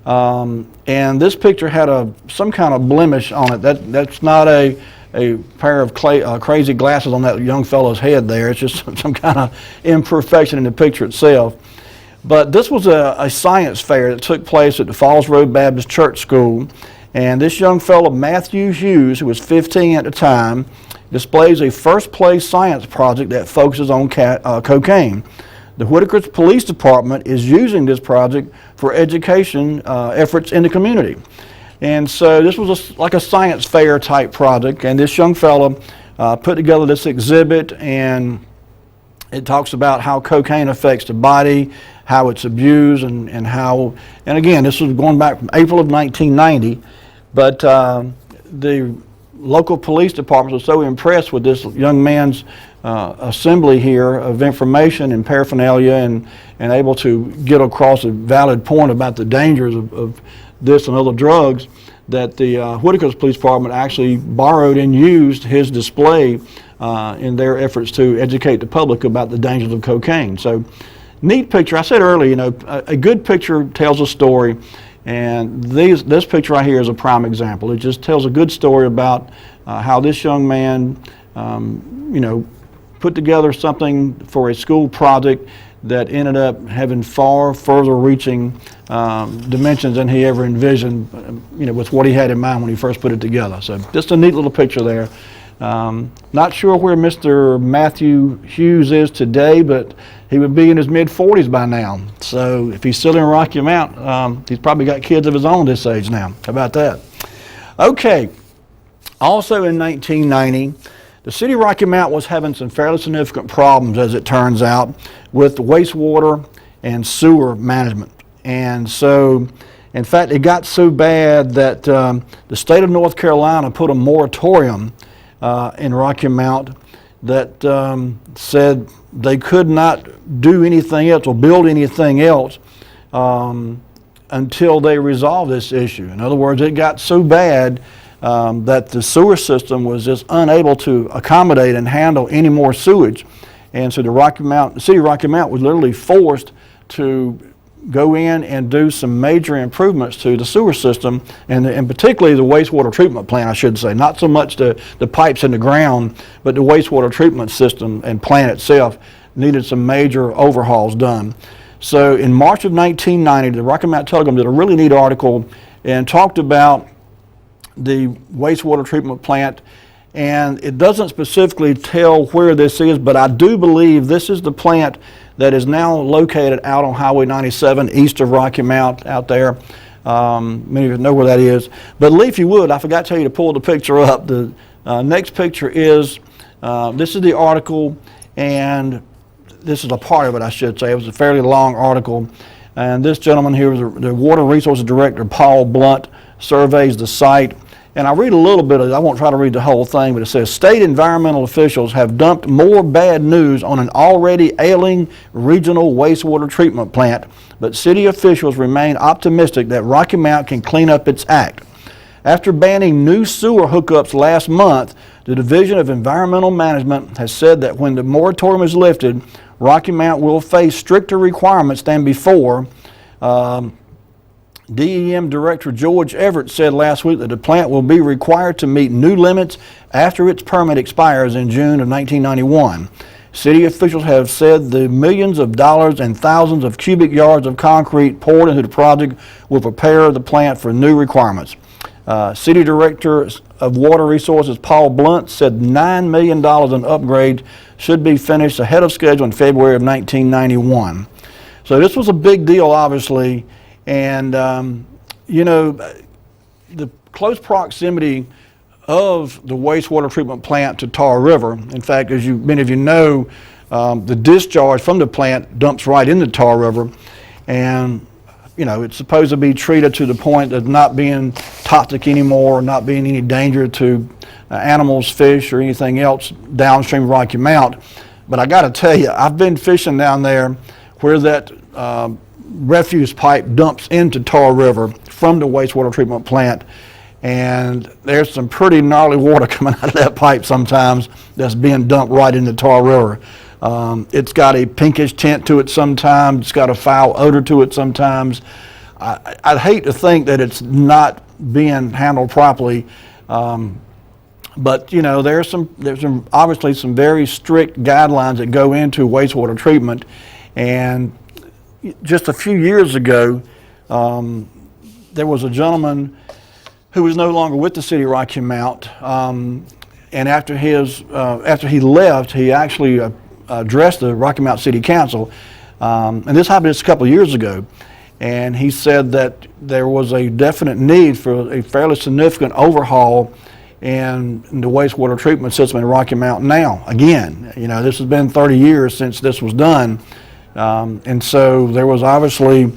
And this picture had some kind of blemish on it. That's not a pair of crazy glasses on that young fellow's head there. It's just some kind of imperfection in the picture itself. But this was a science fair that took place at the Falls Road Baptist Church School. And this young fellow, Matthew Hughes, who was 15 at the time, displays a first-place science project that focuses on cocaine. The Whitaker's Police Department is using this project for education efforts in the community. And so this was like a science fair type project, and this young fellow put together this exhibit, and it talks about how cocaine affects the body, how it's abused, and how, and again, this was going back from April of 1990, but the local police departments were so impressed with this young man's assembly here of information and paraphernalia and able to get across a valid point about the dangers of this and other drugs that the Whitaker's Police Department actually borrowed and used his display in their efforts to educate the public about the dangers of cocaine. So, neat picture. I said earlier, you know, a good picture tells a story. And this picture right here is a prime example. It just tells a good story about how this young man, you know, put together something for a school project that ended up having far further reaching dimensions than he ever envisioned, with what he had in mind when he first put it together. So just a neat little picture there. Not sure where Mr. Matthew Hughes is today, but he would be in his mid-40s by now. So if he's still in Rocky Mount, he's probably got kids of his own this age now. How about that? Okay. Also in 1990, the city of Rocky Mount was having some fairly significant problems, as it turns out, with wastewater and sewer management. And so, in fact, it got so bad that the state of North Carolina put a moratorium in Rocky Mount that said they could not do anything else or build anything else until they resolve this issue. In other words, it got so bad that the sewer system was just unable to accommodate and handle any more sewage. And so the city of Rocky Mount was literally forced to go in and do some major improvements to the sewer system, and particularly the wastewater treatment plant, I should say. Not so much the pipes in the ground, but the wastewater treatment system and plant itself needed some major overhauls done. So in March of 1990, the Rocky Mount Telegram did a really neat article and talked about the wastewater treatment plant, and it doesn't specifically tell where this is, but I do believe this is the plant that is now located out on Highway 97 east of Rocky Mount out there. Many of you know where that is. But Lee, if you would, I forgot to tell you to pull the picture up. The next picture is, this is the article, and this is a part of it, I should say. It was a fairly long article. And this gentleman here is the Water Resources Director, Paul Blunt, surveys the site. And I read a little bit of it. I won't try to read the whole thing, but it says, state environmental officials have dumped more bad news on an already ailing regional wastewater treatment plant, but city officials remain optimistic that Rocky Mount can clean up its act. After banning new sewer hookups last month, the Division of Environmental Management has said that when the moratorium is lifted, Rocky Mount will face stricter requirements than before. DEM Director George Everett said last week that the plant will be required to meet new limits after its permit expires in June of 1991. City officials have said the millions of dollars and thousands of cubic yards of concrete poured into the project will prepare the plant for new requirements. City Director of Water Resources Paul Blunt said $9 million in upgrades should be finished ahead of schedule in February of 1991. So this was a big deal, obviously. And, the close proximity of the wastewater treatment plant to Tar River, in fact, as many of you know, the discharge from the plant dumps right into Tar River. And, it's supposed to be treated to the point of not being toxic anymore, not being any danger to animals, fish, or anything else downstream of Rocky Mount. But I got to tell you, I've been fishing down there where that refuse pipe dumps into Tar River from the wastewater treatment plant, and there's some pretty gnarly water coming out of that pipe sometimes that's being dumped right into Tar River. It's got a pinkish tint to it sometimes, it's got a foul odor to it sometimes. I'd hate to think that it's not being handled properly, but there's obviously some very strict guidelines that go into wastewater treatment. And just a few years ago, there was a gentleman who was no longer with the city of Rocky Mount, and after he left, he actually addressed the Rocky Mount City Council, and this happened just a couple of years ago. And he said that there was a definite need for a fairly significant overhaul in the wastewater treatment system in Rocky Mount now. Again, this has been 30 years since this was done. And so there was obviously,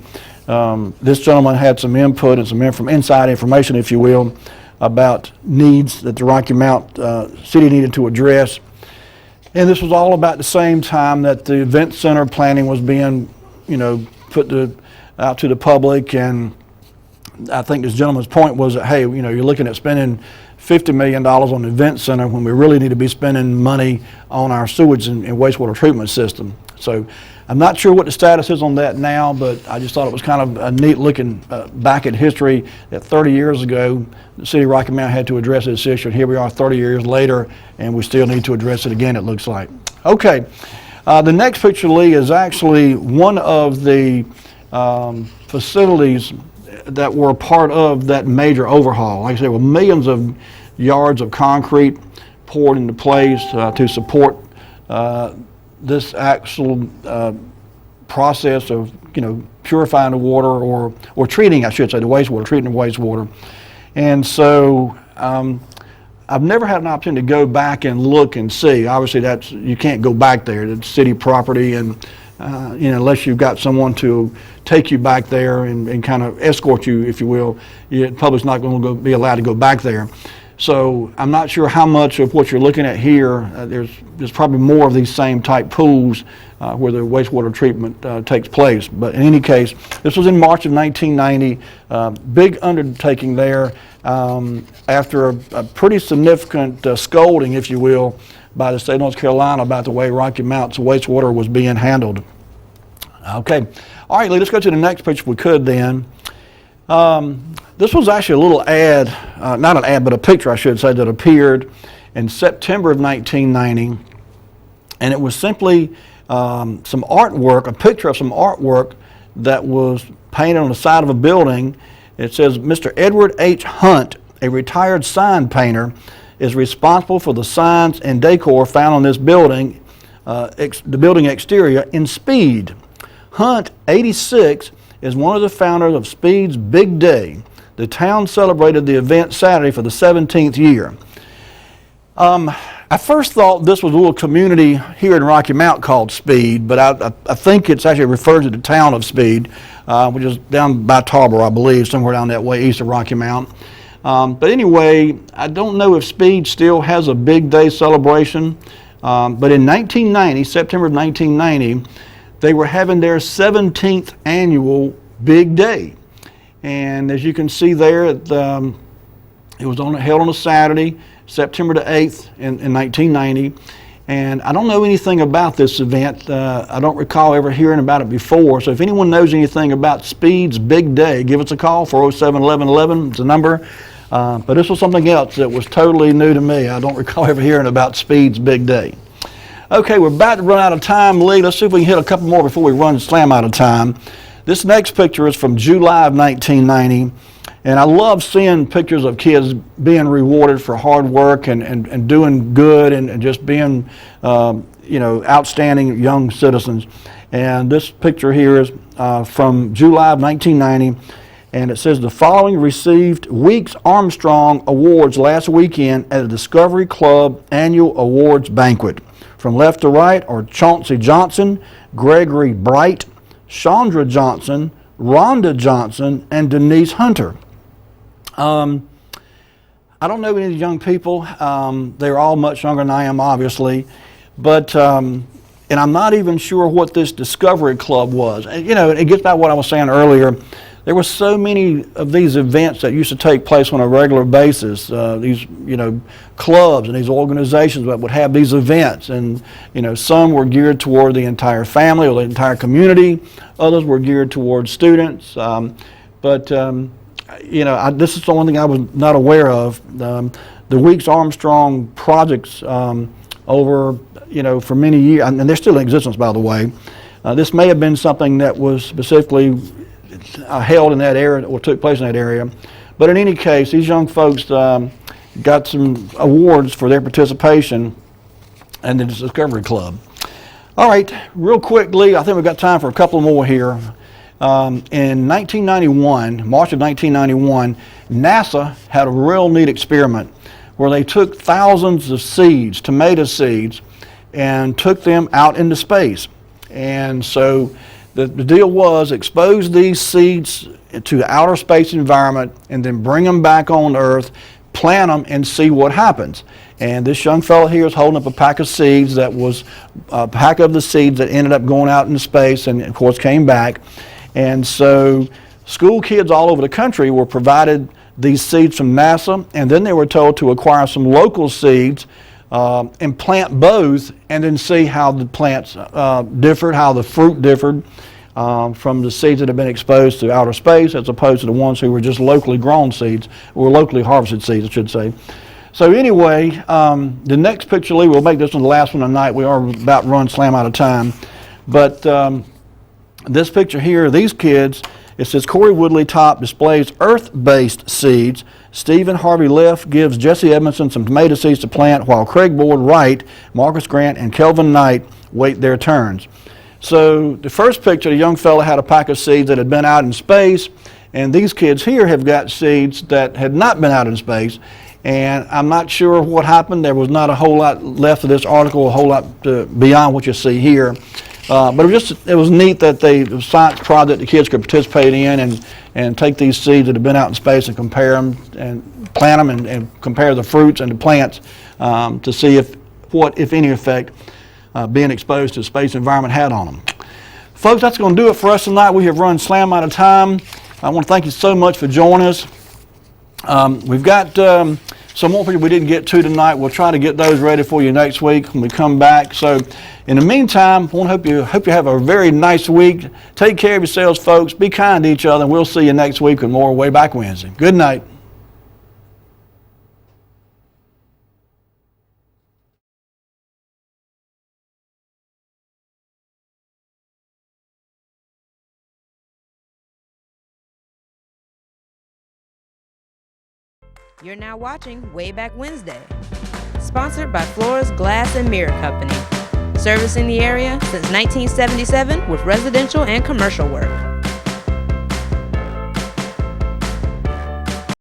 this gentleman had some input and some inside information, if you will, about needs that the Rocky Mount city needed to address. And this was all about the same time that the event center planning was being, put out to the public. And I think this gentleman's point was that, hey, you're looking at spending $50 million on the event center when we really need to be spending money on our sewage and wastewater treatment system. So I'm not sure what the status is on that now, but I just thought it was kind of a neat looking back at history that 30 years ago, the city of Rocky Mount had to address this issue, and here we are 30 years later, and we still need to address it again, it looks like. Okay, The next picture, Lee, is actually one of the facilities that were part of that major overhaul. Like I said, with millions of yards of concrete poured into place to support this actual process of, purifying the water or treating, I should say, the wastewater, treating the wastewater. And so I've never had an opportunity to go back and look and see. Obviously, you can't go back there. It's city property, and unless you've got someone to take you back there and kind of escort you, if you will, the public's not going to be allowed to go back there. So I'm not sure how much of what you're looking at here. There's probably more of these same type pools where the wastewater treatment takes place. But in any case, this was in March of 1990. Big undertaking there after a pretty significant scolding, if you will, by the state of North Carolina about the way Rocky Mountain's wastewater was being handled. Okay. All right, Lee, let's go to the next picture if we could then. This was actually a little ad, not an ad, but a picture, I should say, that appeared in September of 1990. And it was simply some artwork, a picture of some artwork that was painted on the side of a building. It says, Mr. Edward H. Hunt, a retired sign painter, is responsible for the signs and decor found on this building, the building exterior, in Speed. Hunt, 86, is one of the founders of Speed's Big Day. The town celebrated the event Saturday for the 17th year. I first thought this was a little community here in Rocky Mount called Speed, but I think it's actually referred to the town of Speed, which is down by Tarboro, I believe, somewhere down that way east of Rocky Mount. But anyway, I don't know if Speed still has a Big Day celebration, but in 1990, September of 1990, they were having their 17th annual Big Day. And as you can see there, it was held on a Saturday, September the 8th in 1990. And I don't know anything about this event. I don't recall ever hearing about it before. So if anyone knows anything about Speed's Big Day, give us a call, 407-1111. It's a number. But this was something else that was totally new to me. I don't recall ever hearing about Speed's Big Day. Okay, we're about to run out of time, Lee. Let's see if we can hit a couple more before we slam out of time. This next picture is from July of 1990, and I love seeing pictures of kids being rewarded for hard work and doing good and just being, outstanding young citizens. And this picture here is from July of 1990, and it says the following received Weeks Armstrong Awards last weekend at the Discovery Club Annual Awards Banquet. From left to right are Chauncey Johnson, Gregory Bright, Chandra Johnson, Rhonda Johnson, and Denise Hunter. I don't know any of these young people. They're all much younger than I am, obviously. But, and I'm not even sure what this Discovery Club was. And, it gets back to what I was saying earlier. There were so many of these events that used to take place on a regular basis, these, clubs and these organizations that would have these events. And, some were geared toward the entire family or the entire community. Others were geared toward students. This is the one thing I was not aware of. The Weeks Armstrong projects over, for many years, and they're still in existence, by the way. This may have been something that was specifically held in that area or took place in that area. But in any case, these young folks got some awards for their participation in the Discovery Club. All right, real quick, Lee, I think we've got time for a couple more here. In 1991, March of 1991, NASA had a real neat experiment where they took thousands of seeds, tomato seeds, and took them out into space. And so the deal was expose these seeds to the outer space environment and then bring them back on Earth, plant them, and see what happens. And this young fellow here is holding up a pack of seeds that was a pack of the seeds that ended up going out into space and, of course, came back. And so school kids all over the country were provided these seeds from NASA, and then they were told to acquire some local seeds and plant both, and then see how the plants differed, how the fruit differed from the seeds that have been exposed to outer space as opposed to the ones who were just locally grown seeds, or locally harvested seeds, I should say. So anyway, the next picture, Lee, we'll make this one the last one tonight. We are about run slam out of time. But this picture here, these kids, it says Corey Woodley Top displays earth-based seeds. Stephen Harvey Leff gives Jesse Edmondson some tomato seeds to plant, while Craig Boyd Wright, Marcus Grant, and Kelvin Knight wait their turns. So the first picture, the young fella had a pack of seeds that had been out in space, and these kids here have got seeds that had not been out in space. And I'm not sure what happened. There was not a whole lot left of this article, a whole lot beyond what you see here. But it was neat that it was a science project the kids could participate in and take these seeds that have been out in space and compare them and plant them and compare the fruits and the plants to see what, if any, effect being exposed to the space environment had on them. Folks, that's going to do it for us tonight. We have run slam out of time. I want to thank you so much for joining us. We've got some more people we didn't get to tonight. We'll try to get those ready for you next week when we come back. So in the meantime, I want to hope you have a very nice week. Take care of yourselves, folks. Be kind to each other, and we'll see you next week with more Wayback Wednesday. Good night. You're now watching Wayback Wednesday, sponsored by Floors Glass and Mirror Company, servicing the area since 1977 with residential and commercial work.